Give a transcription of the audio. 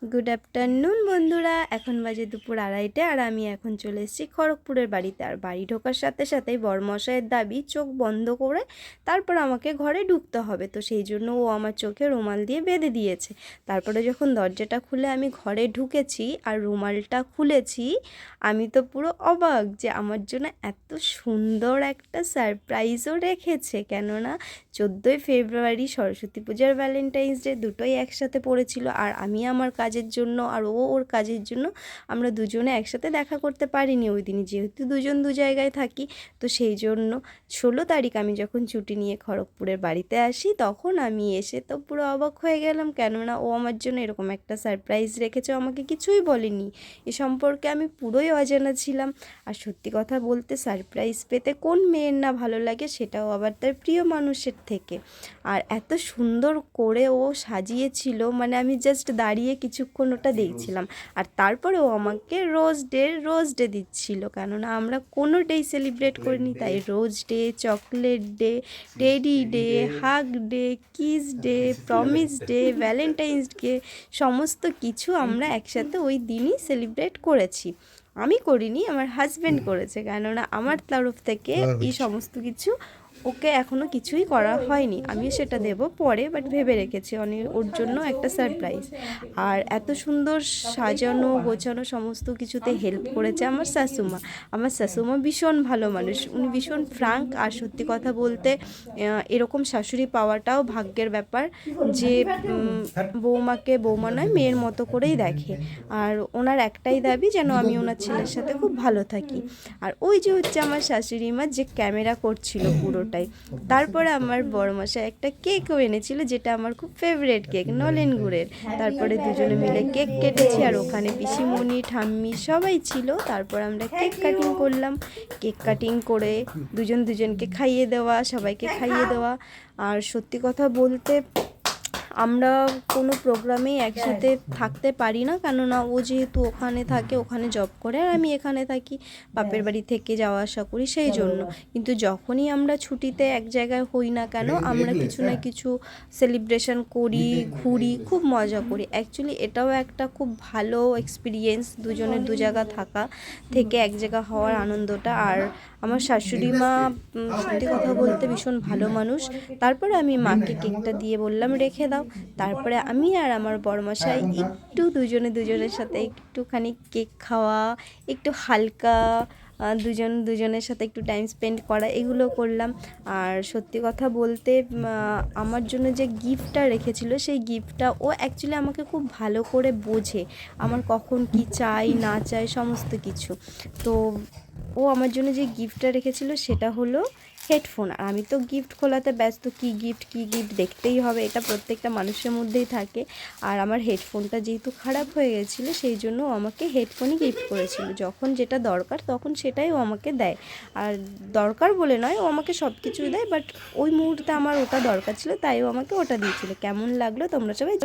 Good afternoon বন্ধুরা, এখন বাজে দুপুর 2:30 আর আমি এখন চলে এসেছি খড়গপুরের বাড়িতে। আর বাড়ি ঢোকার সাথে সাথেই বরমশাইয়ের দাবি চোখ বন্ধ করে তারপর আমাকে ঘরে ঢুকতে হবে। তো সেই জন্য ও আমার চোখে রুমাল দিয়ে বেঁধে দিয়েছে। তারপরে যখন দরজাটা খুলে আমি ঘরে ঢুকেছি আর রুমালটা খুলেছি, আমি তো পুরো অবাক যে আমার জন্য এত সুন্দর একটা সারপ্রাইজও রেখেছে। কেননা 14ই ফেব্রুয়ারি সরস্বতী পূজার ভ্যালেন্টাইন্স ডে দুটোই একসাথে পড়েছিল। আর আমি আমার কাজের জন্য আর ও ওর কাজের জন্য আমরা দুজনে একসাথে দেখা করতে পারিনি ওই দিনই, যেহেতু দুজন দু জায়গায় থাকি। তো সেই জন্য 16 তারিখ আমি যখন ছুটি নিয়ে খড়গপুরের বাড়িতে আসি, তখন আমি এসে তো পুরো অবাক হয়ে গেলাম। কেননা ও আমার জন্য এরকম একটা সারপ্রাইজ রেখেছে, আমাকে কিছুই বলেনি। এ সম্পর্কে আমি পুরোই অজানা ছিলাম। আর সত্যি কথা বলতে, সারপ্রাইজ পেতে কোন মেয়ের না ভালো লাগে, সেটাও আবার তার প্রিয় মানুষের থেকে। আর এত সুন্দর করে ও সাজিয়েছিল, মানে আমি জাস্ট দাঁড়িয়ে কিছুক্ষণ ওটা দেখছিলাম। আর তারপরে ও আমাকে রোজ ডে দিচ্ছিল। কেননা আমরা কোনো ডেই সেলিব্রেট করিনি, তাই rose day, chocolate day, teddy day, hug day, kiss day, promise day, Valentine's day, সমস্ত কিছু আমরা একসাথে ওই দিনই সেলিব্রেট করেছি। আমি করিনি, আমার হাজব্যান্ড করেছে। কেননা আমার তরফ থেকে এই সমস্ত কিছু ওকে এখনও কিছুই করা হয়নি। আমিও সেটা দেব পরে, বাট ভেবে রেখেছি ওর জন্য একটা সারপ্রাইজ। আর এত সুন্দর সাজানো গোছানো সমস্ত কিছুতে হেল্প করেছে আমার শাশুমা। আমার শাশুমা ভীষণ ভালো মানুষ, উনি ভীষণ ফ্রাঙ্ক। আর সত্যি কথা বলতে এরকম শাশুড়ি পাওয়াটাও ভাগ্যের ব্যাপার, যে বৌমাকে বৌমা নয় মেয়ের মতো করেই দেখে। আর ওনার একটাই দাবি যেন আমি ওনার ছেলের সাথে খুব ভালো থাকি। আর ওই যে হচ্ছে আমার শাশুড়ি মা, যে ক্যামেরা করছিল পুরোটাই। তারপরে আমার বড়মশাই একটা কেকও এনেছিল, যেটা আমার খুব ফেভারিট কেক, নলেন গুড়ের। তারপরে দুজনে মিলে কেক কেটেছি, আর ওখানে পিসিমণি ঠাম্মি সবাই ছিল। তারপর আমরা কেক কাটিং করলাম। কেক কাটিং করে দুজনকে খাইয়ে দেওয়া, সবাইকে খাইয়ে দেওয়া। আর সত্যি কথা বলতে, আমরা কোনো প্রোগ্রামেই একসাথে থাকতে পারি না, কেননা ও যেহেতু ওখানে থাকে, ওখানে জব করে, আর আমি এখানে থাকি, বাপের বাড়ি থেকে যাওয়া আসা করি, সেই জন্য। কিন্তু যখনই আমরা ছুটিতে এক জায়গায় হই না কেন, আমরা কিছু না কিছু সেলিব্রেশন করি, ঘুরি, খুব মজা করি। অ্যাকচুয়ালি এটাও একটা খুব ভালো এক্সপিরিয়েন্স, দুজনের দু জায়গা থাকা থেকে এক জায়গা হওয়ার আনন্দটা। আর আমার শাশুড়ি মা সত্যি কথা বলতে ভীষণ ভালো মানুষ। তারপরে আমি মাকে কেকটা দিয়ে বললাম রেখে দাও। তারপরে আমি আর আমার বড়মশাই একটু দুজনের সাথে একটুখানি কেক খাওয়া, একটু হালকা দুজনের সাথে একটু টাইম স্পেন্ড করা, এগুলো করলাম। আর সত্যি কথা বলতে, আমার জন্য যে গিফটটা রেখেছিল, সেই গিফটটা ও অ্যাকচুয়ালি আমাকে খুব ভালো করে বোঝে, আমার কখন কি চাই না চাই সমস্ত কিছু। তো ও আমার জন্য যে গিফটটা রেখেছিল সেটা হলো হেডফোন। আর আমি তো গিফট খোলাতে ব্যস্ত, কী গিফট দেখতেই হবে, এটা প্রত্যেকটা মানুষের মধ্যেই থাকে। আর আমার হেডফোনটা যেহেতু খারাপ হয়ে গেছিলো, সেই জন্য ও আমাকে হেডফোনই গিফট করেছিল। যখন যেটা দরকার তখন সেটাই ও আমাকে দেয়। আর দরকার বলে নয়, ও আমাকে সব কিছুই দেয়, বাট ওই মুহূর্তে আমার ওটা দরকার ছিল, তাই ও আমাকে ওটা দিয়েছিল। কেমন লাগলো তোমরা সবাই